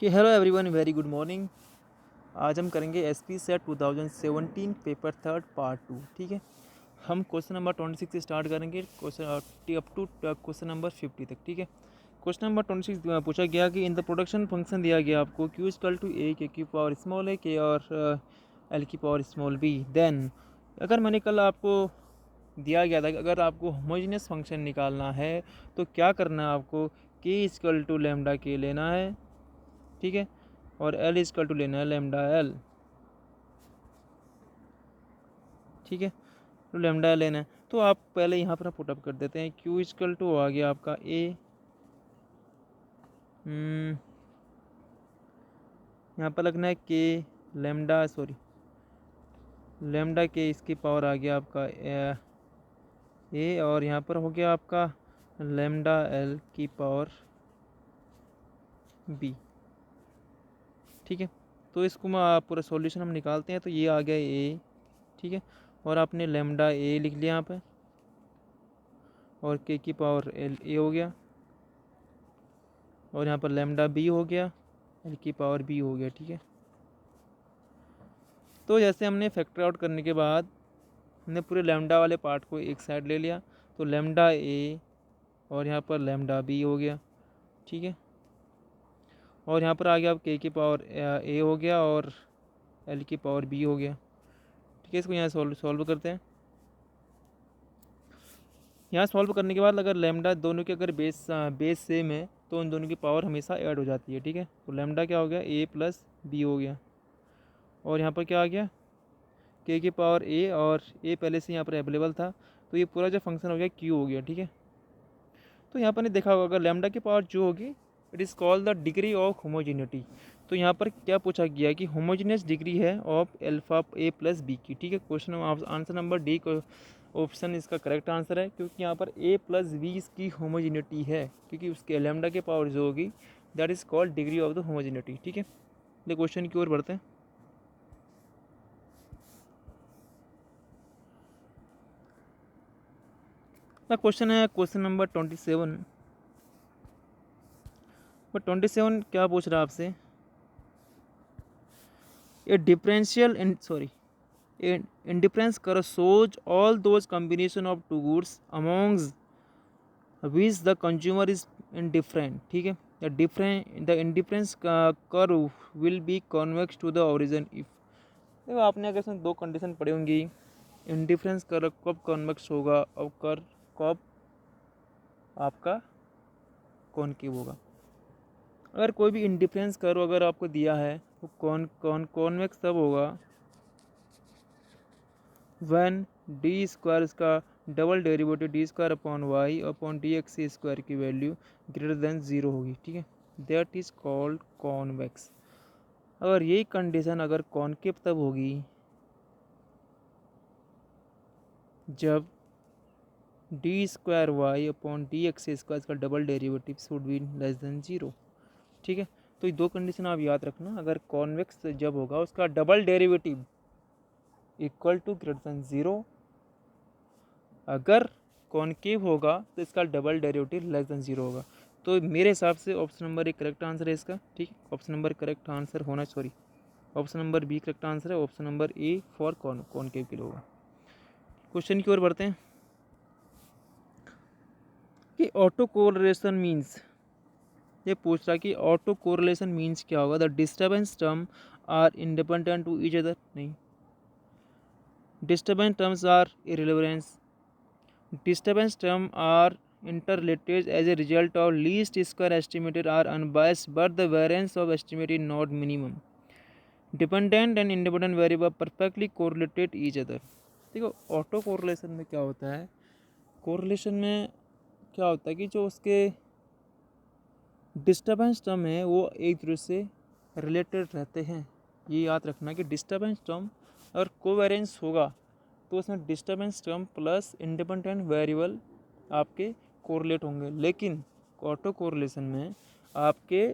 कि hello everyone, very good morning. आज हम करेंगे SP set 2017 paper third part 2। ठीक है, हम क्वेश्चन नंबर 26 से स्टार्ट करेंगे question up to question number 50 तक। ठीक है, क्वेश्चन नंबर 26 पूछा गया कि इन द प्रोडक्शन फंक्शन दिया गया आपको क्यू इक्वल टू ए के की पावर स्मॉल ए के और एल की पावर स्मॉल बी। देन अगर मैंने कल आपको दिया गया था कि अगर आपको होमोजेनियस फंक्शन निकालना है तो क्या करना है, आपको के इक्वल टू लेमडा के लेना है। ठीक है, और एल इजकल टू लेना है लेमडा एल। ठीक है, तो लेमडा एल लेना है तो आप पहले यहाँ पर पुटअप कर देते हैं। क्यू इजकल टू आ गया आपका ए, यहाँ पर लगना है के लेमडा लेमडा के, इसकी पावर आ गया आपका ए, और यहाँ पर हो गया आपका लेमडा एल की पावर बी। ठीक है, तो इसको पूरा सॉल्यूशन हम निकालते हैं तो ये आ गया ए। ठीक है, और आपने लेमडा ए लिख लिया यहाँ पे, और के की पावर एल ए हो गया, और यहाँ पर लेमडा बी हो गया, एल की पावर बी हो गया। ठीक है, तो जैसे हमने फैक्टर आउट करने के बाद हमने पूरे लेमडा वाले पार्ट को एक साइड ले लिया, तो लेमडा ए और यहाँ पर लेमडा बी हो गया। ठीक है, और यहाँ पर आ गया अब के की पावर ए हो गया और एल की पावर बी हो गया। ठीक है, इसको यहाँ सॉल्व करते हैं। यहाँ सॉल्व करने के बाद अगर लेमडा दोनों के अगर बेस सेम है तो उन दोनों की पावर हमेशा ऐड हो जाती है। ठीक है, तो लेमडा क्या हो गया, ए प्लस बी हो गया, और यहाँ पर क्या आ गया, के की पावर ए, और ए पहले से यहाँ पर अवेलेबल था तो ये पूरा जो फंक्शन हो गया क्यू हो गया। ठीक है, तो यहाँ पर ने देखा होगा अगर लेमडा की पावर जो होगी it is called the degree of homogeneity. तो यहाँ पर क्या पूछा गया कि होमोजीनियस डिग्री है of alpha A plus B की। ठीक है, क्वेश्चन आंसर नंबर डी को ऑप्शन इसका करेक्ट आंसर है, क्योंकि यहाँ पर ए प्लस बी इसकी होमोजिनिटी है, क्योंकि उसके लेमडा के पावर जो होगी that is called degree of the homogeneity. ठीक है, ये क्वेश्चन की ओर बढ़ते हैं। क्वेश्चन है क्वेश्चन नंबर 27। बट 27 क्या पूछ रहा है आपसे, ए differential indifference curve shows all those combination of two goods amongst which the consumer is indifferent. ठीक है, the indifference curve will be convex to the origin if। देखो आपने अगर इसमें दो कंडीशन पढ़ी होंगी, इंडिफरेंस कर्व कब कॉन्वेक्स होगा और कर्व कब आपका कॉनकेव होगा। अगर कोई भी इंडिफरेंस कर्व अगर आपको दिया है तो कॉन्वेक्स तब होगा वन डी स्क्वायर इसका double derivative D square upon Y upon D X square की वैल्यू ग्रेटर देन ज़ीरो होगी। ठीक है, दैट इज़ कॉल्ड कॉन्वेक्स। अगर यही कंडीशन अगर कॉनकेव तब होगी जब D square Y upon D X square का double derivative should be less than zero. ठीक है, तो ये दो कंडीशन आप याद रखना, अगर कॉन्वेक्स जब होगा उसका double derivative equal to greater than zero, अगर कॉनकेव होगा तो इसका double derivative less than zero होगा। तो मेरे हिसाब से ऑप्शन नंबर एक करेक्ट आंसर है इसका। ठीक है, ऑप्शन नंबर करेक्ट आंसर होना, sorry option number B correct answer है, option number A for concave के लिए होगा। क्वेश्चन की ओर बढ़ते हैं कि ऑटो कोरिलेशन मीन्स, ये पूछ रहा है कि ऑटो कोरिलेशन मीन्स क्या होगा। The disturbance term are independent to each other, नहीं, disturbance terms are irrelevance, disturbance term are interrelated as a result of least square estimated are unbiased but the variance of estimate is not minimum, dependent and independent variable perfectly correlated each other। देखो auto correlation में क्या होता है, correlation में क्या होता है कि जो उसके डिस्टर्बेंस टर्म है वो एक दूसरे से रिलेटेड रहते हैं। ये याद रखना कि डिस्टर्बेंस टर्म अगर कोवेरियंस होगा तो उसमें disturbance term plus independent variable आपके कोरिलेट होंगे, लेकिन ऑटो कोरिलेशन में आपके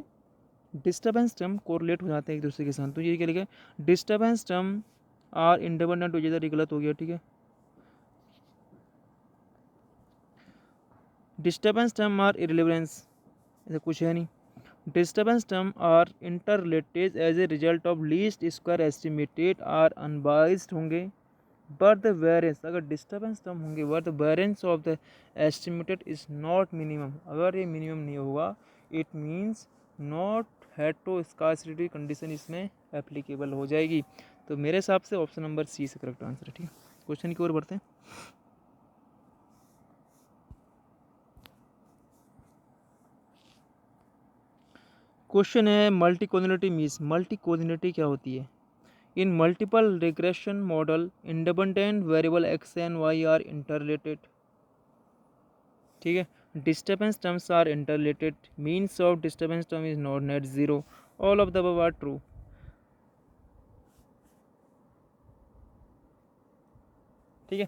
डिस्टर्बेंस टर्म कोरिलेट हो जाते हैं एक दूसरे के साथ। तो ये क्या लिखा है, डिस्टर्बेंस टर्म आर इंडिपेंडेंट हो जाता है, गलत हो गया। ठीक है, डिस्टर्बेंस टर्म आर इररिलेवेंस, ऐसा कुछ है नहीं। Disturbance term are interrelated as a result of least square estimated are unbiased होंगे, बट द वेरिएंस, अगर डिस्टर्बेंस टर्म होंगे but the variance of the estimated is not minimum, अगर ये मिनिमम नहीं होगा it means not heteroscedasticity condition इसमें applicable हो जाएगी। तो मेरे हिसाब से ऑप्शन नंबर सी से करेक्ट आंसर है। ठीक है, क्वेश्चन की ओर बढ़ते हैं। क्वेश्चन है multicollinearity means, multicollinearity क्या होती है? In multiple regression model independent variable X and Y are interrelated. ठीक है, disturbance terms are interrelated, means of disturbance term is not net zero, all of the above are true. ठीक है,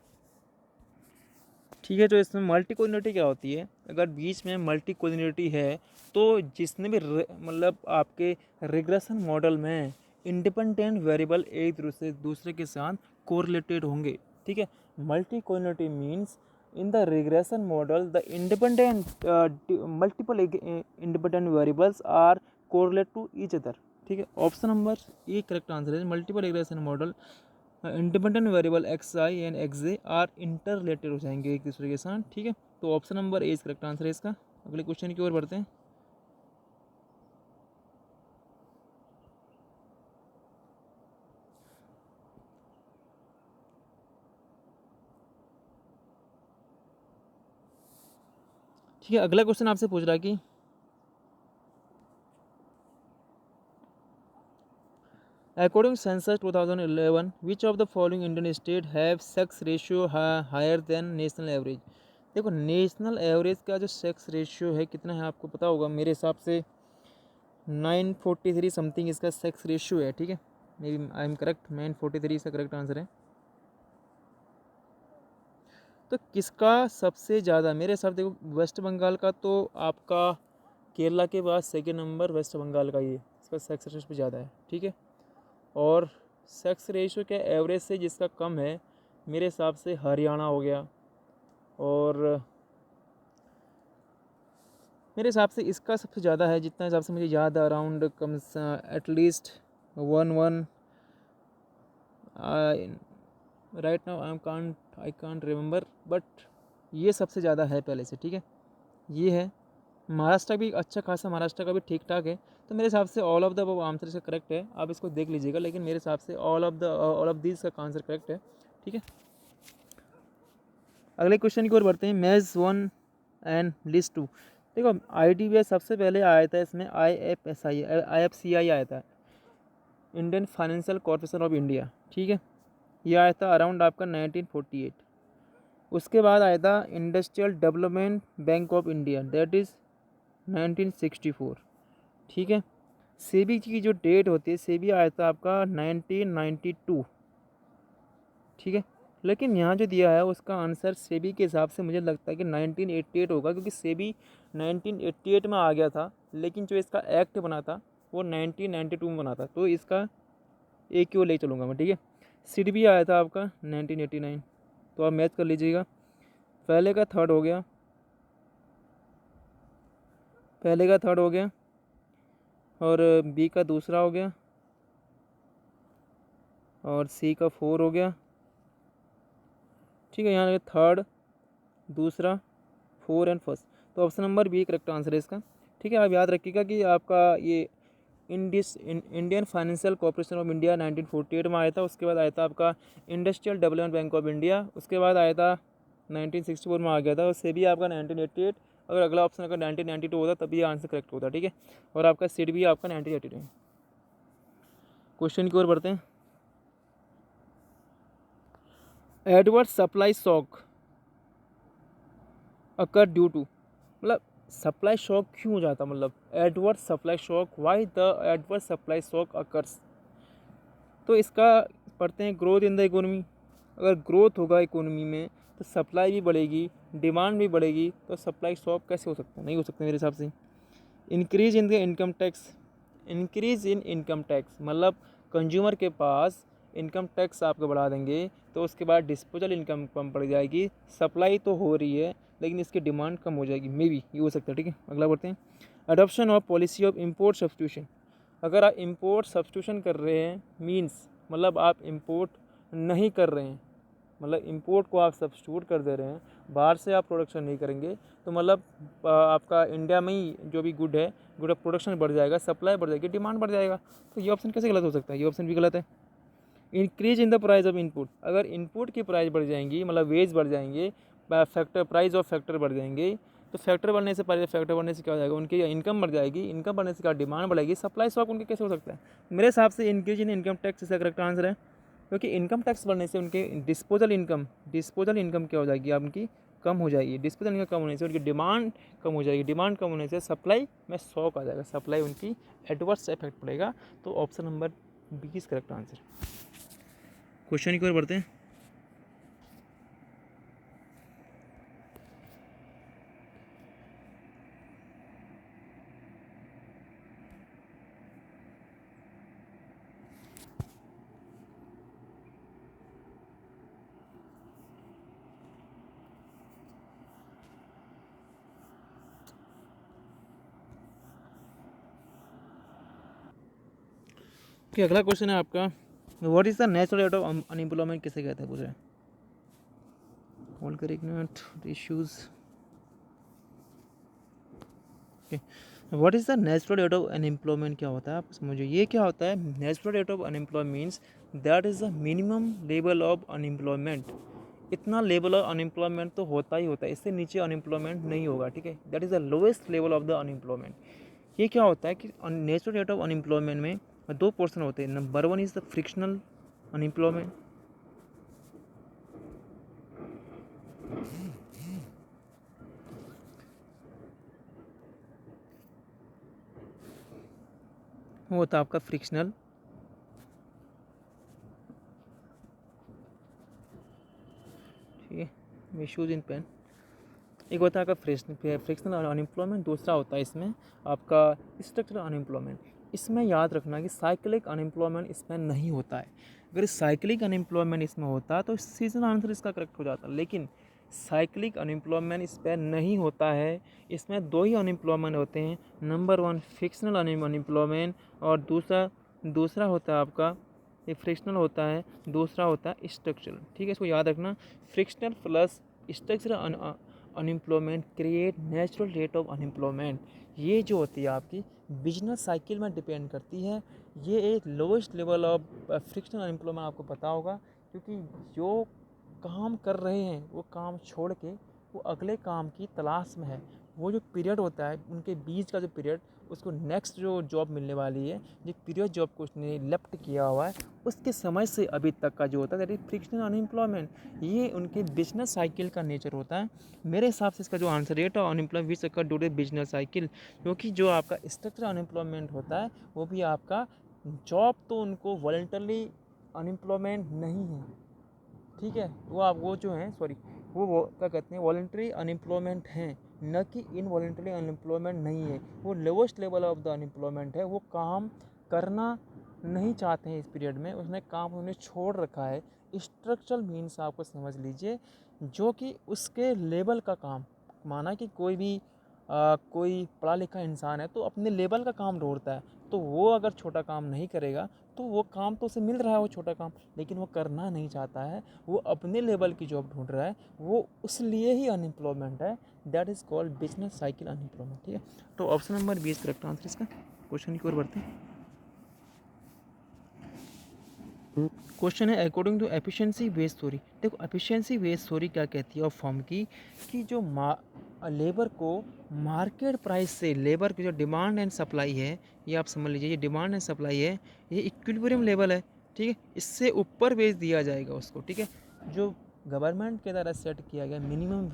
ठीक है, तो इसमें मल्टी कोऑर्डिनेटी क्या होती है? अगर बीच में मल्टी कोऑर्डिनेटी है तो जिसने भी मतलब आपके रिग्रेशन मॉडल में इंडिपेंडेंट वेरिएबल एक दूसरे के साथ कोरिलेटेड होंगे। ठीक है, multicollinearity means in the regression model the independent multiple independent variables are correlate to each other. ठीक है, option number A correct answer है। Multiple regression model independent variable X I and X J are interrelated हो जाएंगे एक दूसरे के साथ। ठीक है, तो option number A is correct answer है इसका। अगले क्वेश्चन की ओर बढ़ते हैं। ठीक है, अगला क्वेश्चन आपसे पूछ रहा है कि according census 2011 which of the following Indian state have sex ratio higher than national average. देखो, नेशनल एवरेज का जो सेक्स रेशियो है कितना है आपको पता होगा, मेरे हिसाब से 943 समथिंग इसका सेक्स रेशियो है। ठीक है, may be I am correct, 943 इसका करेक्ट आंसर है। तो किसका सबसे ज़्यादा, मेरे हिसाब देखो वेस्ट बंगाल का तो आपका केरला के बाद सेकेंड नंबर वेस्ट बंगाल का ही है, इसका सेक्स रेशियो ज़्यादा है। ठीक है, और सेक्स रेशियो के एवरेज से जिसका कम है मेरे हिसाब से हरियाणा हो गया, और मेरे हिसाब से इसका सबसे ज़्यादा है जितना हिसाब से मुझे याद है, around comes at least 1 right now I can't remember, but ये सबसे ज़्यादा है पहले से। ठीक है, ये है। महाराष्ट्र भी अच्छा खासा, महाराष्ट्र का भी ठीक ठाक है। तो मेरे हिसाब से ऑल ऑफ द आंसर इसका करेक्ट है, आप इसको देख लीजिएगा, लेकिन मेरे हिसाब से ऑल ऑफ दिस का आंसर करेक्ट है। ठीक है, अगले क्वेश्चन की ओर बढ़ते हैं। मैज 1 एंड लिस्ट 2। देखो, IDBI सबसे पहले आया था, इसमें IFCI आया था, Indian financial corporation of India. ठीक है, ये आया था अराउंड आपका 1948। उसके बाद आया था industrial development bank of India, that is 1964। ठीक है, सेबी की जो डेट होती है, सेबी आया था आपका 1992। ठीक है, लेकिन यहाँ जो दिया है उसका आंसर सेबी के हिसाब से मुझे लगता है कि 1988 होगा, क्योंकि सेबी 1988 में आ गया था, लेकिन जो इसका एक्ट बना था वो 1992 में बना था। तो इसका एक क्यों ले चलूँगा मैं। ठीक है, सिडबी आया था आपका 1989, तो आप मैच कर लीजिएगा। पहले का थर्ड हो गया, पहले का थर्ड हो गया, और बी का दूसरा हो गया, और सी का 4 हो गया। ठीक है, यहाँ थर्ड, दूसरा, 4 एंड फर्स्ट, तो option number B correct answer है इसका। ठीक है, आप याद रखिएगा कि आपका ये Indian financial corporation of India 1948 में आया था। उसके बाद आया था आपका industrial development bank of India, उसके बाद आया था 1964 में आ गया था, और से भी आपका 1988। अगर अगला ऑप्शन अगर 1992 होता तभी आंसर करेक्ट होता। ठीक है, और आपका सीट भी आपका 1982। क्वेश्चन की ओर बढ़ते हैं। Adverse supply shock occur due to, मतलब सप्लाई शॉक क्यों हो जाता, मतलब adverse supply shock, why the adverse supply shock occurs. तो इसका पढ़ते हैं ग्रोथ इन द इकोनॉमी। अगर ग्रोथ होगा इकोनॉमी में तो सप्लाई भी बढ़ेगी, डिमांड भी बढ़ेगी, तो सप्लाई शॉक कैसे हो सकता है, नहीं हो सकता मेरे हिसाब से। Increase in the income tax, increase in income tax मतलब कंज्यूमर के पास इनकम टैक्स आपको बढ़ा देंगे, तो उसके बाद डिस्पोजल इनकम कम पड़ जाएगी। सप्लाई तो हो रही है लेकिन इसकी डिमांड कम हो जाएगी, मे बी ये हो सकता है। ठीक है, अगला बढ़ते हैं। Adoption of policy of import substitution, अगर आप इम्पोर्ट सब्स्टिट्यूशन कर रहे हैं मीन्स मतलब आप इम्पोर्ट नहीं कर रहे हैं, मतलब इम्पोर्ट को आप सब्स्टिट्यूट कर दे रहे हैं, बाहर से आप प्रोडक्शन नहीं करेंगे, तो मतलब आपका इंडिया में ही जो भी गुड है, गुड ऑफ प्रोडक्शन बढ़ जाएगा, सप्लाई बढ़ जाएगी, डिमांड बढ़ जाएगा। तो ये ऑप्शन कैसे गलत हो सकता है, ये ऑप्शन भी गलत है। Increase in the price of input, अगर इनपुट की प्राइस बढ़ जाएंगी मतलब वेज बढ़ जाएंगे, फैक्टर प्राइस ऑफ फैक्टर बढ़ जाएंगे, तो फैक्टर बढ़ने से प्राइस फैक्टर बढ़ने से क्या हो जाएगा, उनकी इनकम बढ़ जाएगी, इनकम बढ़ने से क्या डिमांड बढ़ेगी, सप्लाई शॉक उनके कैसे हो सकता है। मेरे हिसाब से इंक्रीज इन इनकम टैक्स इसका करेक्ट आंसर है, क्योंकि इनकम टैक्स बढ़ने से उनके डिस्पोजल इनकम क्या हो जाएगी, आप उनकी कम हो जाएगी, डिस्पोजल इनकम कम होने से उनकी डिमांड कम हो जाएगी, डिमांड कम होने से सप्लाई में शॉक आ जाएगा, सप्लाई उनकी एडवर्स इफेक्ट पड़ेगा। तो option number 20 correct answer. Question की ओर बढ़ते हैं। कि अगला क्वेश्चन है आपका, what is the natural rate of unemployment किसे कहते हैं, पूछ रहे हैं। All correct issues. What is the natural rate of unemployment, क्या होता है आप समझो, ये क्या होता है। Natural rate of unemployment means that is the minimum level of unemployment, इतना लेवल ऑफ अनएम्प्लॉयमेंट तो होता ही होता है, इससे नीचे अनएम्प्लॉयमेंट नहीं होगा, ठीक है। That is the lowest level of the unemployment. ये क्या होता है कि नेचुरल रेट ऑफ अनएम्प्लॉयमेंट में दो पोर्शन होते हैं। Number one is the frictional unemployment, वो होता है आपका फ्रिक्शनल, ठीक है, इश्यूज इन पेन। एक होता है आपका फ्रिक्शनल अनएम्प्लॉयमेंट, दूसरा होता है इसमें आपका स्ट्रक्चरल अनएम्प्लॉयमेंट। इसमें याद रखना कि साइक्लिक अनएम्प्लॉयमेंट इसमें नहीं होता है। अगर साइक्लिक अनएम्प्लॉयमेंट इसमें होता तो सीजनल आंसर इसका करेक्ट हो जाता, लेकिन साइक्लिक अनएम्प्लॉयमेंट इस पर नहीं होता है। इसमें दो ही अनएम्प्लॉयमेंट होते हैं, नंबर वन फ्रिक्शनल अनएम्प्लॉयमेंट और दूसरा होता है आपका ये फ्रिक्शनल होता है, दूसरा होता है स्ट्रक्चरल, ठीक है। इसको याद रखना, frictional plus structural unemployment create natural rate of unemployment. ये जो होती है आपकी बिजनेस साइकिल में डिपेंड करती है। ये एक lowest level of frictional unemployment आपको पता होगा, क्योंकि जो काम कर रहे हैं वो काम छोड़ के वो अगले काम की तलाश में है। वो जो पीरियड होता है उनके बीच का जो पीरियड, उसको नेक्स्ट जो जॉब मिलने वाली है, जो पीरियड जॉब को उसने लेफ्ट किया हुआ है, उसके समय से अभी तक का जो होता है दैट इज फ्रिक्शनल अनएम्प्लॉयमेंट। ये उनके बिजनेस साइकिल का नेचर होता है। मेरे हिसाब से इसका जो answer rate of unemployment which occur due to business cycle, क्योंकि जो आपका स्ट्रक्चरल अनएम्प्लॉयमेंट होता है वो भी आपका जॉब तो उनको वॉलंटरली अनएम्प्लॉयमेंट नहीं है, ठीक है। वो जो हैं सॉरी वो क्या कहते हैं वॉलंटरी अनएम्प्लॉयमेंट हैं, न कि इनवॉलंटरी अनएम्प्लॉयमेंट नहीं है। वो lowest level of the unemployment है, वो काम करना नहीं चाहते हैं इस पीरियड में, उसने काम उन्हें छोड़ रखा है। स्ट्रक्चरल मीन्स आपको समझ लीजिए जो कि उसके लेवल का काम, माना कि कोई पढ़ा लिखा इंसान है तो अपने लेवल का काम ढूंढता है, तो वो अगर छोटा काम नहीं करेगा तो वो काम तो उसे मिल रहा है वो छोटा काम, लेकिन वो करना नहीं चाहता है, वो अपने लेवल की जॉब ढूंढ रहा है, वो उस लिए ही अनएम्प्लॉयमेंट है। That is called business cycle unemployment, ठीक है। तो ऑप्शन नंबर 20 करेक्ट आंसर इसका। क्वेश्चन की ओर बढ़ते हैं। क्वेश्चन है according to efficiency based theory. देखो एफिशिएंसी बेस्ड थ्योरी क्या कहती है और फॉर्म की कि जो लेबर को मार्केट प्राइस से, लेबर की जो डिमांड एंड सप्लाई है, ये आप समझ लीजिए, ये डिमांड एंड सप्लाई है, ये इक्विलिब्रियम लेवल है, ठीक है। इससे ऊपर बेच दिया जाएगा उसको, ठीक है। जो गवर्नमेंट के द्वारा सेट किया गया मिनिमम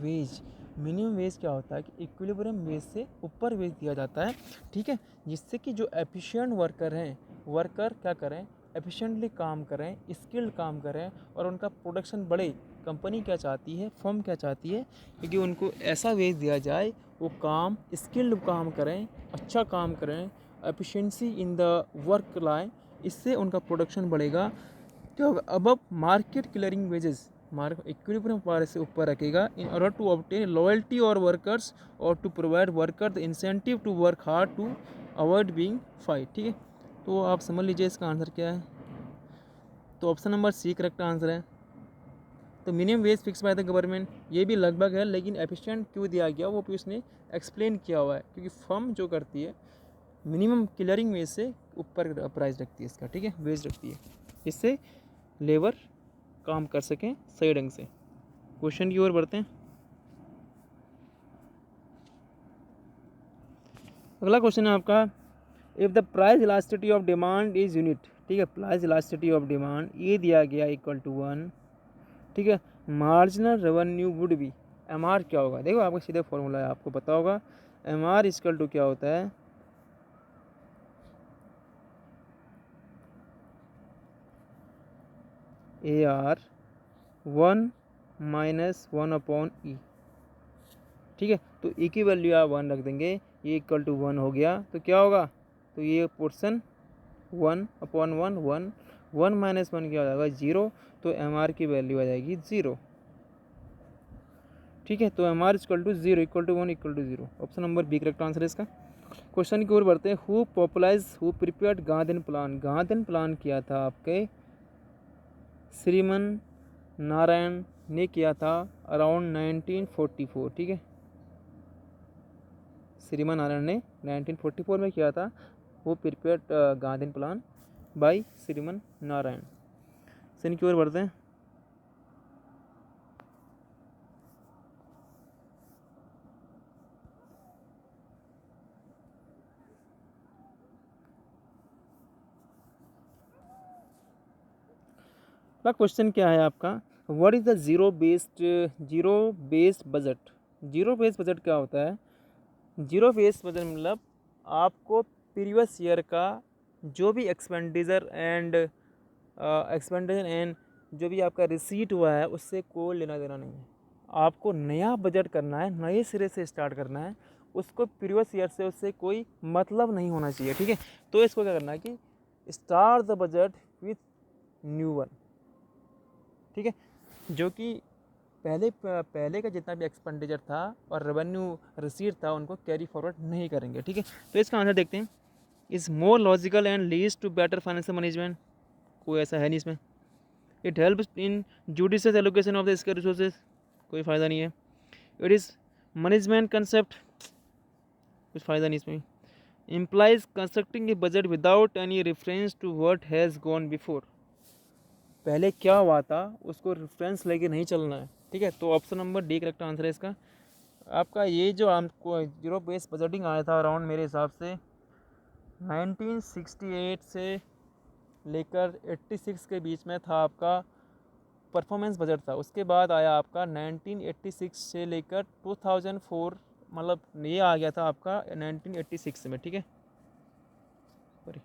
वेज क्या होता है कि इक्विलिब्रियम वेज से ऊपर बेच दिया जाता है, ठीक है। जिससे कि जो एफिशिएंट वर्कर हैं, वर्कर क्या करें, एफिशिएंटली काम करें, स्किल्ड काम करें और उनका प्रोडक्शन बढ़े। कंपनी क्या चाहती है, फर्म क्या चाहती है, क्योंकि उनको ऐसा वेज दिया जाए वो काम स्किल्ड काम करें, अच्छा काम करें, एफिशिएंसी इन द वर्क लाएँ, इससे उनका प्रोडक्शन बढ़ेगा। क्या होगा, अब market clearing wages, mark equilibrium power से ऊपर रखेगा in order to obtain loyalty और वर्कर्स और to provide worker the incentive to work hard to avoid being fired. ठीक है, तो आप समझ लीजिए इसका आंसर क्या है। तो option number C correct answer है। तो minimum wage fix by the government, ये भी लगभग है, लेकिन एफिशिएंट क्यों दिया गया वो भी उसने एक्सप्लेन किया हुआ है, क्योंकि फर्म जो करती है मिनिमम क्लियरिंग वेज से ऊपर प्राइस रखती है इसका। ठीक है, वेज रखती है, इससे लेबर काम कर सकें सही ढंग से। क्वेश्चन की ओर बढ़ते हैं। अगला क्वेश्चन है आपका, if the price elasticity of demand is unit. ठीक है, प्राइस इलास्टिसिटी ऑफ डिमांड ये दिया गया इक्वल टू 1। ठीक है, marginal revenue would be, M R क्या होगा, देखो आपको सीधे फॉर्मूला है, आपको पता होगा एम आर इक्वल टू क्या होता है, ए आर 1 माइनस 1/E। ठीक है, तो ई की वैल्यू आप 1 रख देंगे, ये इक्वल टू 1 हो गया, तो क्या होगा, तो ये पोर्सन 1/1 1 1 माइनस 1 क्या हो जाएगा 0, तो एम आर की वैल्यू आ जाएगी 0। ठीक है, तो M R equal to 0 equal to 1 equal to 0, option number B correct answer है इसका। क्वेश्चन की ओर बढ़ते हैं। Who popularise who prepared Gandhian plan, Gandhian plan किया था आपके श्रीमन नारायण ने किया था अराउंड 1944। ठीक है, श्रीमन नारायण ने 1944 में किया था वो prepared Gandhian plan bye Shriman Narayan. Sen की ओर बढ़ते हैं। क्वेश्चन क्या है आपका, what is the zero based budget. Zero based budget क्या होता है, जीरो बेस्ड बजट मतलब आपको प्रीवियस ईयर का जो भी एक्सपेंडिचर एंड जो भी आपका रिसीट हुआ है उससे कोई लेना देना नहीं है। आपको नया बजट करना है, नए सिरे से स्टार्ट करना है, उसको प्रीवियस ईयर से उससे कोई मतलब नहीं होना चाहिए। ठीक है, तो इसको क्या करना है कि start the budget with new one. ठीक है, जो कि पहले का जितना भी एक्सपेंडिचर था और रेवेन्यू रिसीट था उनको कैरी फॉरवर्ड नहीं करेंगे। ठीक है, तो इसका आंसर देखते हैं। Is more logical and leads to better financial management, कोई ऐसा है नहीं इसमें। It helps in judicious allocation of the scarce resources, कोई फ़ायदा नहीं है। इट इज़ मैनेजमेंट कंसेप्ट, कुछ फ़ायदा नहीं इसमें। Implies constructing a budget without any reference to what has gone before, पहले क्या हुआ था उसको रेफरेंस लेके नहीं चलना है। ठीक है, तो option number D correct answer है इसका आपका। ये जो आपको जीरो बेस बजटिंग आया था अराउंड मेरे हिसाब से 1968 से लेकर 86 के बीच में था आपका परफॉर्मेंस बजट था। उसके बाद आया आपका 1986 से लेकर 2004, मतलब ये आ गया था आपका 1986 में। ठीक है, सॉरी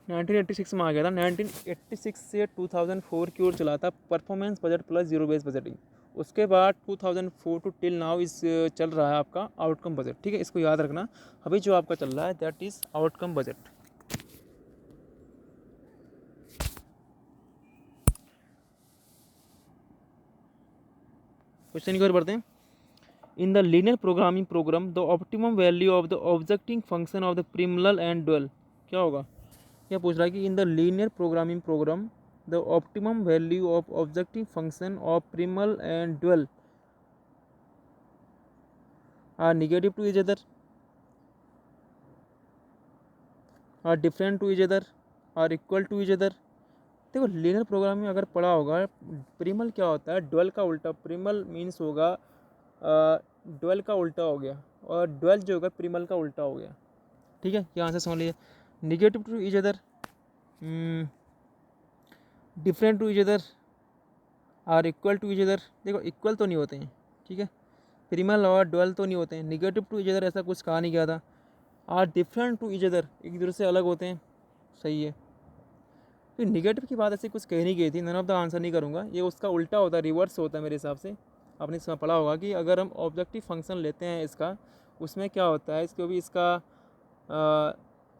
1986 में आ गया था। 1986 से 2004 की ओर चला था performance budget plus zero base budgeting. उसके बाद 2004 टू टिल नाउ इस चल रहा है आपका आउटकम बजट। ठीक है, इसको याद रखना, अभी जो आपका चल रहा है that is outcome budget. Question की ओर बढ़ते हैं। In the linear programming program the optimum value of the objecting function of the primal and dual, क्या होगा, क्या पूछ रहा है कि in the linear programming program the optimum value of objective function of primal and dual are negative to each other, are different to each other, are equal to each other। देखो linear programme में अगर पढ़ा होगा प्रिमल क्या होता है, dwell का उल्टा, प्रिमल मीन्स होगा ड्वेल का उल्टा हो गया, और ड्वेल जो होगा प्रिमल का उल्टा हो गया। ठीक है, ये आंसर समझ लीजिए। Negative to each other, different to each other, are equal to each other. देखो इक्वल तो नहीं होते हैं, ठीक है, प्रिमल और ड्वेल तो नहीं होते हैं। निगेटिव टू ईच अदर ऐसा कुछ कहा नहीं गया था। Are different to each other, एक दूसरे से अलग होते हैं, सही है। तो निगेटिव की बात ऐसे कुछ कही नहीं गई थी, नन ऑफ द आंसर नहीं करूँगा, ये उसका उल्टा होता है, रिवर्स होता है मेरे हिसाब से। आपने इसमें पढ़ा होगा कि अगर हम ऑब्जेक्टिव फंक्शन लेते हैं इसका, उसमें क्या होता है, इसको भी इसका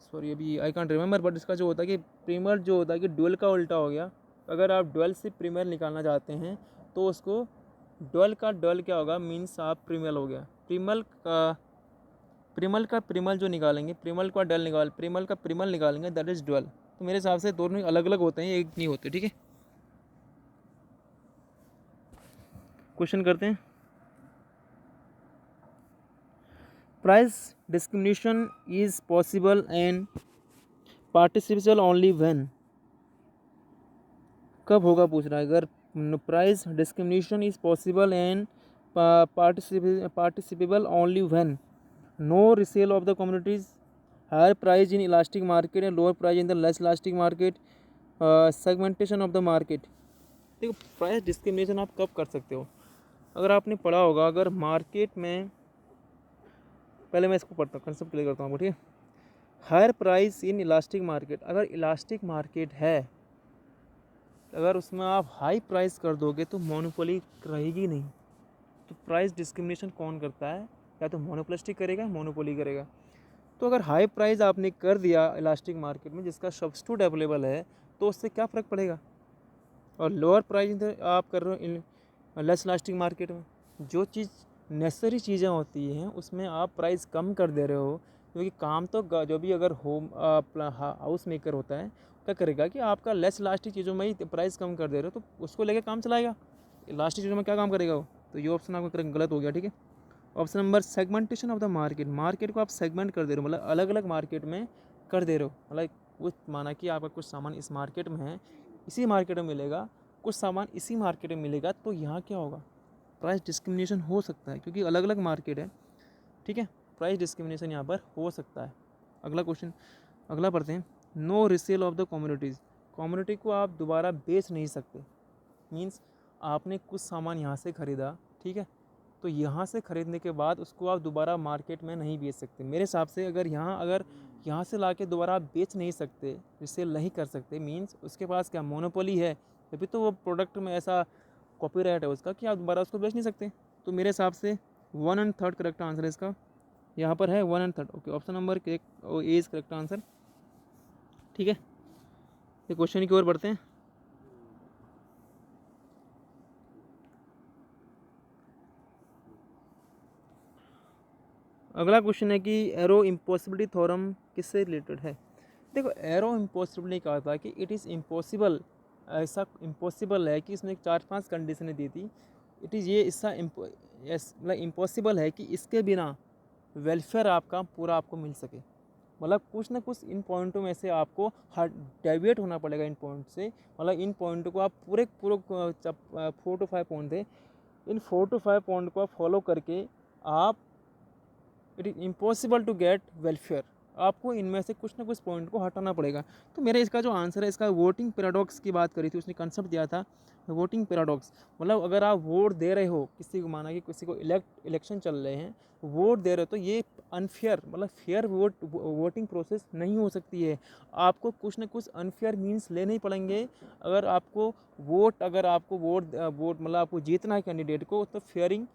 सॉरी अभी आई कॉन्ट रिमेंबर, बट इसका जो होता है कि प्रीमर जो होता है कि ड्यूल का उल्टा हो गया। अगर आप ड्यूल से प्रीमियर निकालना चाहते हैं तो उसको ड्यूल का ड्यूल क्या होगा, मीन्स आप प्रीमियल हो गया। प्रीमल का प्रीमल जो निकालेंगे, प्रीमल का डल निकाल प्रीमल का प्रीमल निकालेंगे, दैट इज ड्यूल। तो मेरे हिसाब से दोनों अलग अलग होते हैं, एक नहीं होते, ठीक है। क्वेश्चन करते हैं। Price discrimination is possible and practicable only when, कब होगा पूछ रहा है। अगर price discrimination is possible and practicable only when no resale of the communities, higher price in elastic market and lower price in the less elastic market, segmentation of the market. देखो price discrimination आप कब कर सकते हो, अगर आपने पढ़ा होगा, अगर मार्केट में, पहले मैं इसको पढ़ता हूँ, कंसेप्ट क्लियर करता हूँ, ठीक है। Higher price in elastic market, अगर इलास्टिक मार्केट है, अगर उसमें आप हाई प्राइस कर दोगे तो मोनोपोली रहेगी नहीं। तो प्राइस डिस्क्रिमिनेशन कौन करता है, या तो मोनोपोलिस्टिक करेगा, मोनोपोली करेगा। तो अगर हाई प्राइस आपने कर दिया इलास्टिक मार्केट में जिसका सब्स्टिट्यूट अवेलेबल है, तो उससे क्या फ़र्क पड़ेगा। और लोअर प्राइस आप कर रहे हो लेस इलास्टिक मार्केट में, जो चीज़ नेसेसरी चीज़ें होती हैं उसमें आप प्राइस कम कर दे रहे हो, क्योंकि काम तो जो भी अगर होम हाउस मेकर होता है क्या करेगा कि आपका लेस इलास्टिक चीज़ों में ही प्राइस कम कर दे रहे हो, तो उसको लेके काम चलाएगा। इलास्टिक चीज़ों में क्या काम करेगा वो। तो ये ऑप्शन आपका गलत हो गया, ठीक है। Option number segmentation of the market, market को आप सेगमेंट कर दे रहे हो, मतलब अलग अलग मार्केट में कर दे रहे हो। मतलब कुछ माना कि आपका कुछ सामान इस मार्केट में है, इसी मार्केट में मिलेगा, कुछ सामान इसी मार्केट में मिलेगा, तो यहाँ क्या होगा, प्राइस डिस्क्रिमिनेशन हो सकता है, क्योंकि अलग अलग मार्केट है, ठीक है। प्राइस डिस्क्रिमिनेशन यहाँ पर हो सकता है। अगला क्वेश्चन, अगला पढ़ते हैं। No resale of the communities, community को आप दोबारा बेच नहीं सकते। मीन्स आपने कुछ सामान यहाँ से ख़रीदा, ठीक है, तो यहाँ से ख़रीदने के बाद उसको आप दोबारा मार्केट में नहीं बेच सकते। मेरे हिसाब से अगर यहाँ से ला के दोबारा आप बेच नहीं सकते, रिसेल नहीं कर सकते, मीन्स उसके पास क्या मोनोपोली है, तभी तो वो प्रोडक्ट में ऐसा कॉपीराइट है उसका कि आप दोबारा उसको बेच नहीं सकते। तो मेरे हिसाब से 1/3 करेक्ट आंसर है इसका, यहाँ पर है 1/3। Okay, option number A is correct answer, ठीक है। ये क्वेश्चन की ओर बढ़ते हैं। अगला क्वेश्चन है कि एरो इम्पॉसिबिलिटी थ्योरम किससे रिलेटेड है। देखो एरो इम्पॉसिबल ने कहा था कि इट इज़ इम्पॉसिबल, ऐसा इम्पॉसिबल है कि इसने 4-5 कंडीशनें दी थी। इट इज़ ये इसका मतलब इम्पॉसिबल है कि इसके बिना वेलफेयर आपका पूरा आपको मिल सके। मतलब कुछ ना कुछ इन पॉइंटों में से आपको डेविएट होना पड़ेगा इन पॉइंट से। मतलब इन पॉइंटों को आप पूरे 4 to 5 पॉइंट थे, इन 4 to 5 पॉइंट को आप फॉलो करके आप, it is impossible to get welfare, आपको इनमें से कुछ ना कुछ पॉइंट को हटाना पड़ेगा। तो मेरे इसका जो आंसर है, इसका वोटिंग पैराडॉक्स की बात करी थी, उसने कंसेप्ट दिया था वोटिंग पैराडॉक्स। मतलब अगर आप वोट दे रहे हो किसी को, माना कि किसी को इलेक्शन चल रहे हैं, वोट दे रहे हो, तो ये अनफेयर, मतलब फेयर वोटिंग प्रोसेस नहीं हो सकती है। आपको कुछ ना कुछ अनफेयर मीन्स लेने ही पड़ेंगे। अगर आपको वोट मतलब आपको जीतना है कैंडिडेट को, तो फेयरिंग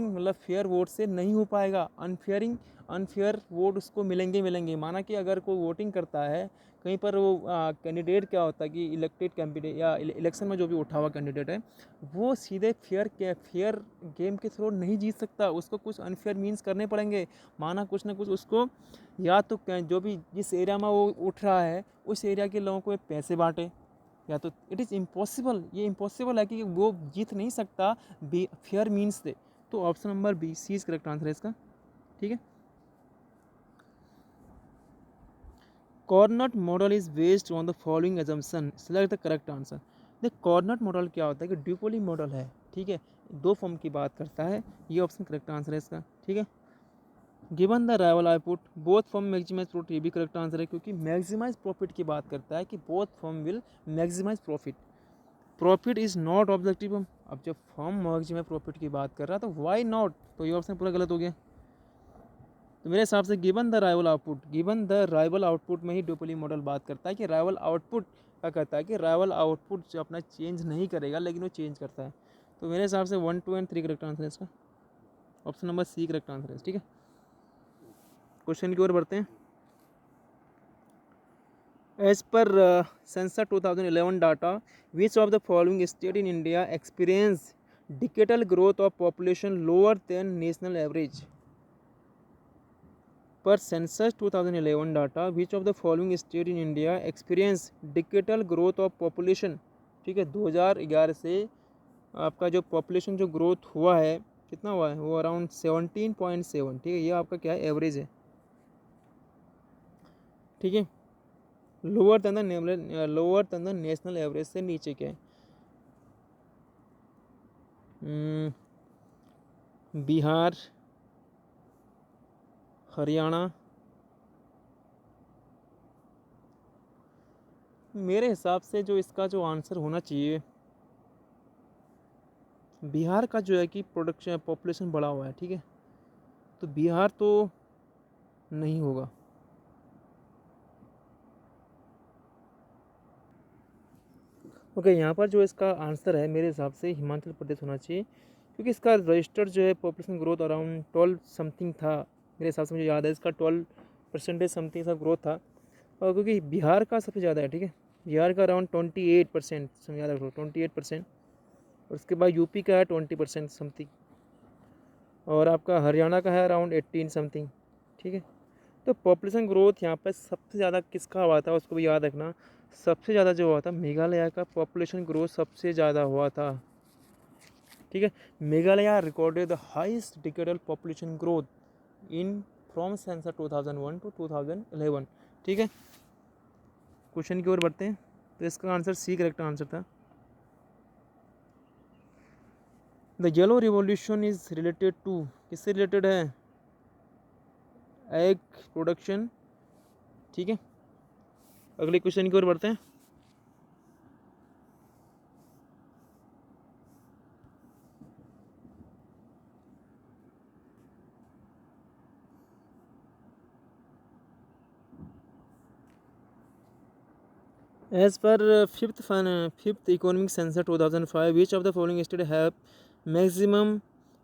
मतलब फेयर वोट से नहीं हो पाएगा। अनफेयर वोट उसको मिलेंगे। माना कि अगर कोई वोटिंग करता है कहीं पर, वो कैंडिडेट क्या होता है कि इलेक्टेड कैंडिडेट या इलेक्शन में जो भी उठा हुआ कैंडिडेट है, वो सीधे फेयर गेम के थ्रू नहीं जीत सकता, उसको कुछ अनफेयर मीन्स करने पड़ेंगे। माना कुछ ना कुछ उसको, या तो जो भी जिस एरिया में वो उठ रहा है उस एरिया के लोगों को पैसे बांटे, या तो इट इज़ इम्पॉसिबल, ये इम्पॉसिबल है कि वो जीत नहीं सकता फेयर मीन्स से। तो option number B C is correct answer है इसका, ठीक है। Cournot model is based on the following assumption, select the correct answer. देख कॉर्नट मॉडल क्या होता है कि ड्यूपोली मॉडल है, ठीक है, 2 फॉर्म की बात करता है। ये ऑप्शन करेक्ट आंसर है इसका, ठीक है। Given the rival output both firm maximize profit, ये भी करेक्ट आंसर है, क्योंकि मैक्सिमाइज प्रॉफिट की बात करता है कि both firm will maximize profit. Profit is not objective, अब जब फॉर्म मैक्सिमाइज प्रॉफिट की बात कर रहा है तो वाई नॉट, तो ये ऑप्शन पूरा गलत हो गया। तो मेरे हिसाब से गिवन द राइवल आउटपुट में ही ड्यूपोली मॉडल बात करता है कि राइवल आउटपुट क्या कहता है कि राइवल आउटपुट जो अपना चेंज नहीं करेगा, लेकिन वो चेंज करता है। तो मेरे हिसाब से 1, 2 एंड 3 करेक्ट आंसर है इसका, option number C correct answer है, ठीक है। क्वेश्चन की ओर बढ़ते हैं। As per Census 2011 data, which of the following state in India experience decadal growth of population lower than national average? Per Census 2011 data, which of the following state in India experience decadal growth of population? ठीक है, 2011 से आपका जो population जो growth हुआ है कितना हुआ है, वो अराउंड 17.7। ठीक है, ये आपका क्या है, एवरेज है। ठीक है, lower than the national average से नीचे क्या है। बिहार, हरियाणा, मेरे हिसाब से जो इसका जो आंसर होना चाहिए, बिहार का जो है कि प्रोडक्शन पॉपुलेशन बढ़ा हुआ है। ठीक है, तो बिहार तो नहीं होगा। ओके, यहाँ पर जो इसका आंसर है मेरे हिसाब से हिमाचल प्रदेश होना चाहिए, क्योंकि इसका रजिस्टर्ड जो है पॉपुलेशन ग्रोथ अराउंड 12 समथिंग था। मेरे हिसाब से मुझे याद है इसका 12% समथिंग सा ग्रोथ था। और क्योंकि बिहार का सबसे ज़्यादा है। ठीक है, बिहार का अराउंड 28%, याद रखो 28%। और उसके बाद यूपी का है 20% समथिंग, और आपका हरियाणा का है अराउंड 18 समथिंग। ठीक है, तो पॉपुलेशन ग्रोथ यहाँ पर सबसे ज़्यादा किसका हुआ था उसको भी याद रखना। सबसे ज़्यादा जो हुआ था मेघालय का पॉपुलेशन ग्रोथ सबसे ज़्यादा हुआ था। ठीक है, Meghalaya recorded the highest decadal population growth in from census 2001 to 2011। ठीक है, क्वेश्चन की ओर बढ़ते हैं। तो इसका आंसर सी करेक्ट आंसर था। The yellow revolution is related to, किससे रिलेटेड है, एग प्रोडक्शन। ठीक है, अगले क्वेश्चन की ओर बढ़ते हैं। As per fifth economic census 2005, which of the following state have maximum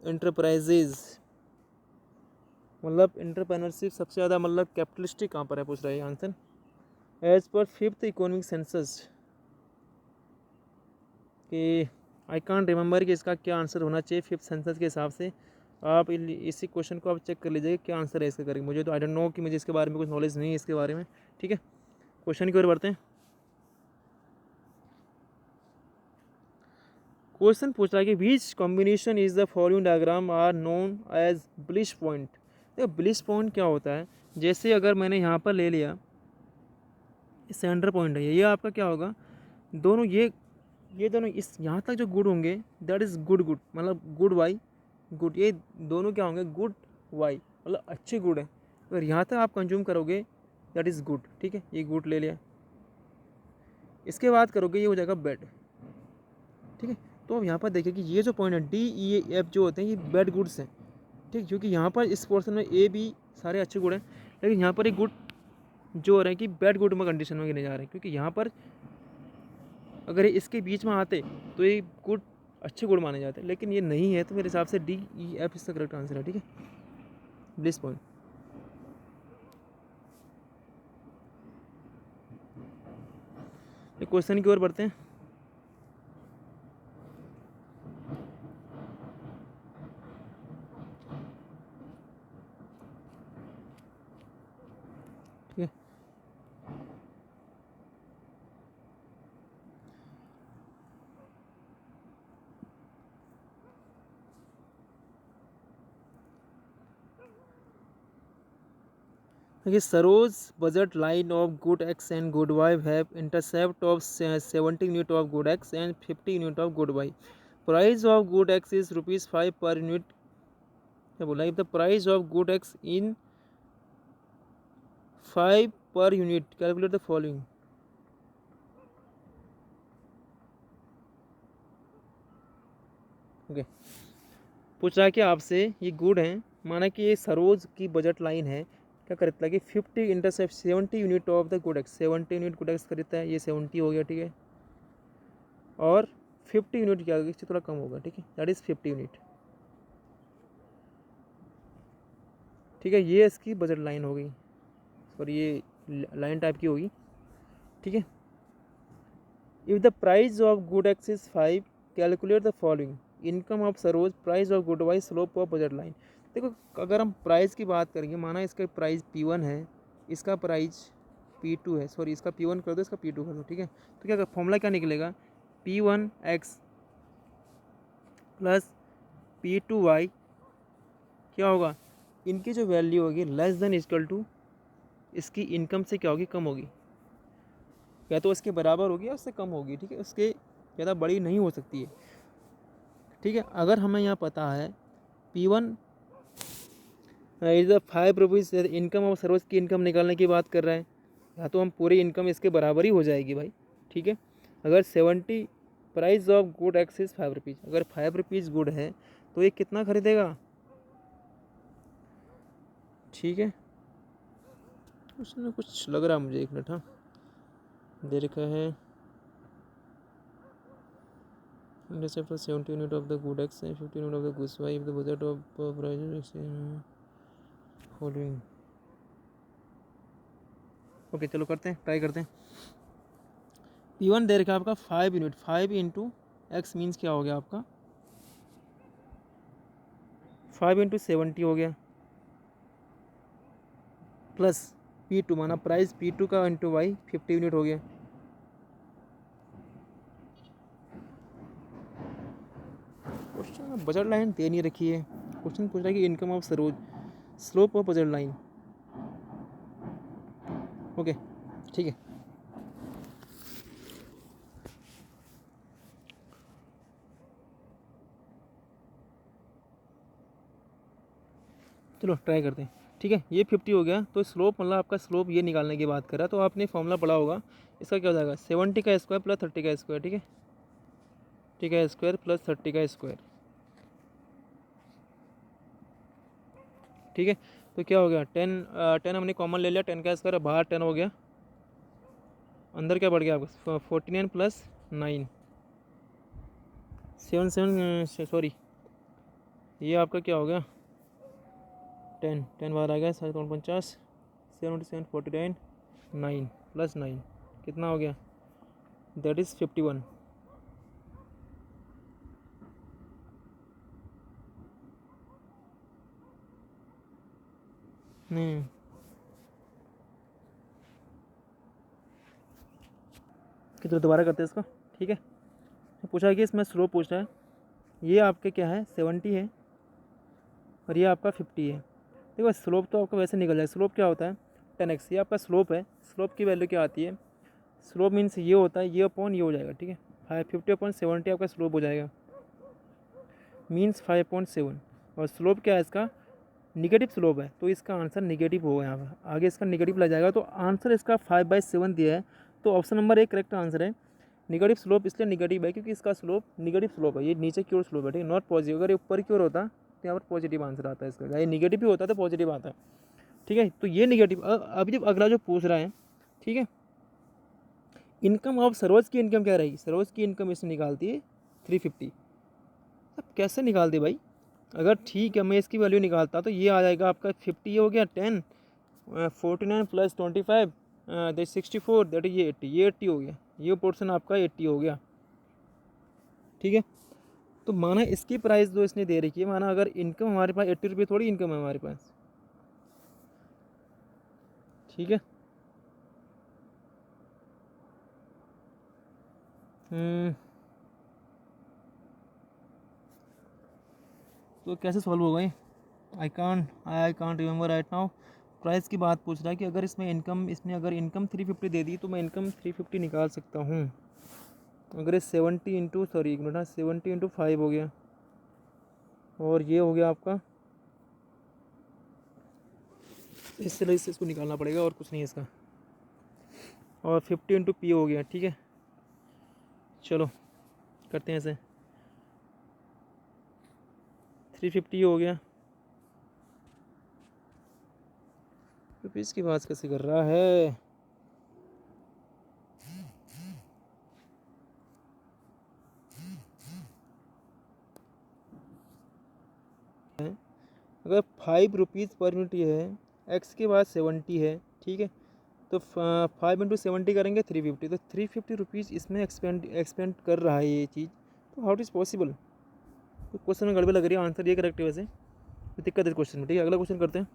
enterprises? मतलब इंटरप्रेन्योरशिप सबसे ज़्यादा, मतलब कैपिटलिस्टिक कहाँ पर है पूछ रहा है answer. As per fifth economic census कि आई कांट रिमेंबर कि इसका क्या आंसर होना चाहिए फिफ्थ सेंसस के हिसाब से। आप इसी क्वेश्चन को आप चेक कर लीजिएगा क्या आंसर है इसका करेंगे। मुझे तो आई डोंट नो कि मुझे इसके बारे में कुछ नॉलेज नहीं है इसके बारे में। ठीक है, क्वेश्चन की ओर बढ़ते हैं। क्वेश्चन पूछ रहा है कि which combination is the following diagram are known as bliss point. देखो ब्लिश पॉइंट क्या होता है, जैसे अगर मैंने यहाँ पर ले लिया सेंटर पॉइंट है ये आपका क्या होगा, दोनों ये दोनों इस यहाँ तक जो गुड होंगे दैट इज़ गुड गुड, मतलब गुड वाई गुड, ये दोनों क्या होंगे, गुड वाई, मतलब अच्छे गुड है। अगर यहाँ तक आप कंज्यूम करोगे दैट इज़ गुड। ठीक है, ये गुड ले लिया, इसके बाद करोगे ये हो जाएगा बैड। ठीक है, तो अब यहाँ पर देखिए कि ये जो पॉइंट है डी ई एफ जो होते हैं ये बैड गुड्स हैं। ठीक, क्योंकि यहाँ पर इस पोर्शन में ए बी सारे अच्छे गुड हैं, लेकिन यहाँ पर एक गुड जो हो रहे हैं कि बैड गुड में कंडीशन में गिने जा रहे हैं, क्योंकि यहाँ पर अगर ये इसके बीच में आते तो ये गुड अच्छे गुड माने जाते हैं, लेकिन ये नहीं है, तो मेरे हिसाब से डी ई एफ इसका करेक्ट आंसर है। ठीक है, ब्लिस पॉइंट। क्वेश्चन की ओर बढ़ते हैं। ठीक है, Saroj budget line of good X and good Y have intercept of 70 unit of good X and 50 unit of good Y. Price of good X is ₹5 per unit. क्या बोला, if the price of good X in 5 per unit, calculate the following. Okay, पूछ रहा है कि आपसे ये good है, माना कि ये सरोज की बजट लाइन है, क्या करता है कि 50 intercept 70 unit of the good x, 70 unit good x खरीदता है, ये 70 हो गया। ठीक है, और 50 यूनिट क्या होगा, इससे थोड़ा कम होगा। ठीक है, दैट इज़ 50 यूनिट। ठीक है, ये इसकी बजट लाइन हो गई, और ये लाइन टाइप की होगी। ठीक है। If the price of good X is 5, calculate the following, income of Saroj, price of good Y, slope of budget line. देखो अगर हम प्राइस की बात करेंगे, माना इसका प्राइस P1 है, इसका प्राइस P2 है, सॉरी इसका P1 कर दो, इसका P2 कर दो, ठीक है। तो क्या फॉर्मूला क्या निकलेगा, P1x प्लस P2y क्या होगा, इनकी जो वैल्यू होगी लेस देन इक्वल टू इसकी इनकम से क्या होगी, कम होगी, या तो इसके बराबर होगी या उससे कम होगी, ठीक है, उसके ज़्यादा बड़ी नहीं हो सकती है, ठीक है। अगर हमें यहाँ पता है P1 is the 5 rupees, income और सर्विस की इनकम निकालने की बात कर रहे हैं, या तो हम पूरी इनकम इसके बराबर ही हो जाएगी भाई, ठीक है। अगर 70 price of good X is 5 rupees, अगर 5 रुपीज़ गुड है तो ये कितना खरीदेगा, ठीक है। उसमें कुछ लग रहा है मुझे, एक मिनट, हाँ दे रखा है, जैसे 70 unit of the good X है, 50 unit of the goods Y, if the budget of price following. Okay चलो करते हैं, ट्राई करते हैं। P1 दे रखा है आपका 5 यूनिट, 5 इंटू एक्स मीन्स क्या हो गया आपका 5 इंटू 70 हो गया, प्लस P2 माना प्राइस P2 का इंटू वाई 50 यूनिट हो गया। क्वेश्चन बजट लाइन दे नहीं रखी है, क्वेश्चन पूछ रहा है कि income of Saroj, slope of budget line. Okay ठीक है, चलो ट्राई करते हैं, ठीक है। ये 50 हो गया, तो स्लोप मतलब आपका स्लोप ये निकालने की बात कर रहा है, तो आपने फॉर्मूला पढ़ा होगा, इसका क्या हो जाएगा 70 का स्क्वायर प्लस 30 का स्क्वायर, ठीक है, ठीक है स्क्वायर प्लस 30 का स्क्वायर, ठीक है। तो क्या हो गया 10 हमने कॉमन ले लिया, 10 का स्क्वायर बाहर 10 हो गया, अंदर क्या बढ़ गया आपका 49 प्लस 9 7 सॉरी ये आपका क्या हो गया 10 बाहर आ गया 7 7 7 49 9 प्लस 9 कितना हो गया, दैट इज़ 51। नहीं कितना दोबारा करते हैं इसको, ठीक है। पूछा है कि इसमें स्लोप पूछ रहा है, ये आपके क्या है 70 है और ये आपका 50 है। देखो स्लोप तो आपका वैसे निकल जाए, स्लोप क्या होता है 10x, ये आपका स्लोप है, स्लोप की वैल्यू क्या आती है, स्लोप मीन्स ये होता है ये अपॉन ये हो जाएगा, ठीक है, 50/70 आपका स्लोप हो जाएगा, मीन्स 5.7। और स्लोप क्या है इसका निगेटिव स्लोप है, तो इसका आंसर निगेटिव होगा, यहाँ पर आगे इसका निगेटिव लग जाएगा, तो आंसर इसका 5/7 दिया है, तो ऑप्शन नंबर 1 करेक्ट आंसर है। निगेटिव स्लोप इसलिए निगेटिव है क्योंकि इसका स्लोप निगेटिव स्लोप है, ये नीचे की ओर स्लोप है, ठीक है, नॉट पॉजिटिव। अगर ये ऊपर की ओर होता तो यहाँ पर पॉजिटिव आंसर आता है इसका, ये निगेटिव भी होता तो पॉजिटिव आता है, ठीक है। तो ये निगेटिव, अभी जब अगला जो पूछ रहा है, ठीक है, इनकम ऑफ सरोज की इनकम क्या रहेगी, सरोज की इनकम इसमें निकालती है 350। अब कैसे निकाल दे भाई, अगर ठीक है मैं इसकी वैल्यू निकालता तो ये आ जाएगा आपका 50 हो गया 10 49 प्लस 25 दैट 64 दैट ये 80, ये 80 हो गया, ये पोर्शन आपका 80 हो गया, ठीक है। तो माना इसकी प्राइस जो इसने दे रखी है, माना अगर इनकम हमारे पास 80 रुपये थोड़ी इनकम है हमारे पास, ठीक है। तो कैसे सॉल्व होगा ये, I can't remember right now. Price की बात पूछ रहा है कि अगर इसमें इनकम, इसने अगर इनकम 350 दे दी तो मैं इनकम 350 निकाल सकता हूँ, अगर ये 70 इंटू सॉरी एक मिनट 70 इंटू 5 हो गया, और ये हो गया आपका, इस तरह से इसको निकालना पड़ेगा और कुछ नहीं है इसका, और 50 इंटू पी हो गया, ठीक है। चलो करते हैं ऐसे, 350 हो गया, रुपीज़ की बात कैसे कर रहा है, अगर 5 रुपीज़ पर यूनिट ये है, एक्स के बाद 70 है, ठीक है, तो 5 × 70 करेंगे 350, तो 350 रुपीज़ इसमें एक्सपेंड कर रहा है ये चीज़। तो हाउ इट इज़ पॉसिबल? तो क्वेश्चन में गड़बड़ लग रही है, आंसर ये करेक्ट है वैसे, तो दिक्कत है क्वेश्चन में। ठीक है, अगला क्वेश्चन करते हैं।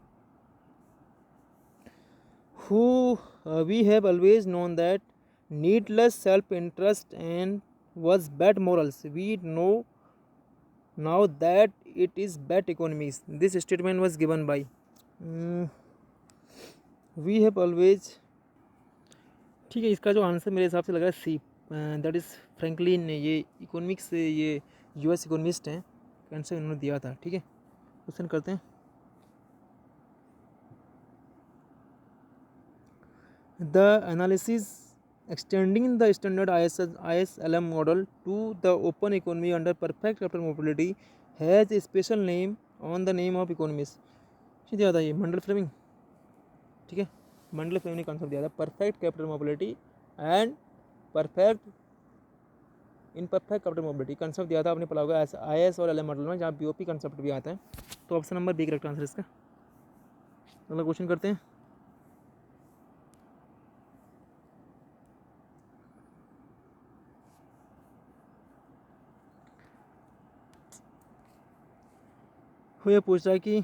Who we have always known that needless self interest and was bad morals, we know now that it is bad economics. This statement was given by we have always। ठीक है, इसका जो आंसर मेरे हिसाब से लग रहा है सी, दैट इज़ फ्रैंकलिन। ये इकोनॉमिक्स से ये यूएस इकोनॉमिस्ट हैं, आंसर इन्होंने दिया था। ठीक है, क्वेश्चन करते हैं। The analysis extending the standard ISLM model to the open economy under perfect capital mobility has a special name on the name of economist। दिया था ये मंडल फ्लेमिंग। ठीक है, मंडल फ्लेमिंग ने कॉन्सेप्ट दिया था perfect capital mobility and perfect imperfect capital mobility. Concept दिया था, आपने पढ़ा होगा IS और LM मॉडल में, जहाँ BOP कंसेप्ट भी आता है। तो option number B correct answer इसका। अगला क्वेश्चन करते हैं। ये पूछ रहा है कि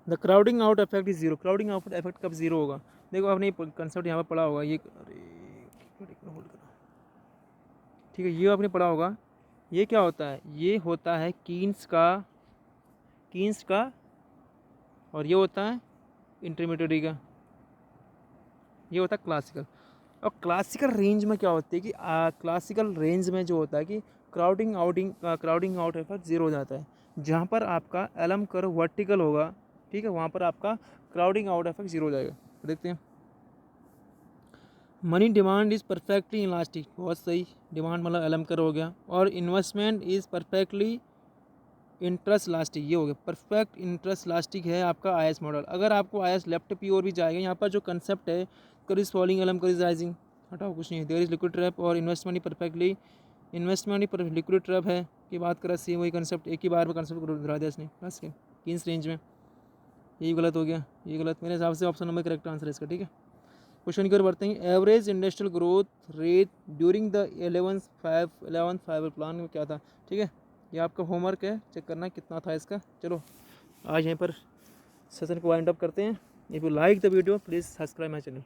the crowding out effect is zero. Crowding out effect कब जीरो होगा? देखो, आपने कंसेप्ट यहाँ पर पढ़ा होगा ये, ठीक है, ये आपने पढ़ा होगा। ये क्या होता है? ये होता है कीन्स का और ये होता है इंटरमीडिएट का, ये होता है क्लासिकल। और क्लासिकल रेंज में क्या होती है कि क्लासिकल रेंज में जो होता है कि क्राउडिंग आउट इफेक्ट जीरो हो जाता है। जहाँ पर आपका एलम कर्व वर्टिकल होगा, ठीक है, वहाँ पर आपका क्राउडिंग आउट इफेक्ट जीरो हो जाएगा। तो देखते हैं। Money demand is perfectly elastic, बहुत सही, डिमांड मतलब एलम कर्व हो गया। और investment is perfectly interest elastic, ये हो गया। परफेक्ट इंटरेस्ट लास्टिक है आपका IS मॉडल। अगर आपको IS लेफ्ट की ओर भी जाएगा, यहाँ पर जो कंसेप्ट है कर इज फॉलिंग एलम कर इज राइजिंग, हटाओ कुछ नहीं है। देयर इज लिक्विड ट्रैप और इन्वेस्टमेंट ही परफेक्टली, इन्वेस्टमेंट ही लिक्विड ट्रैप है की बात करा, सेम वही कंसेप्ट, एक ही बार में कंसेप्ट को दोहरा दिया इसने बस किस रेंज में। ये गलत हो गया, ये गलत। मेरे हिसाब से ऑप्शन नंबर करेक्ट आंसर है इसका। ठीक है, क्वेश्चन की ओर बढ़ते हैं। Average industrial growth rate during the 11th 5 plan में क्या था? ठीक है, ये आपका होमवर्क है, चेक करना कितना था इसका। चलो आज यहीं पर सेशन को वाइंड अप करते हैं। If you like the video please subscribe my channel.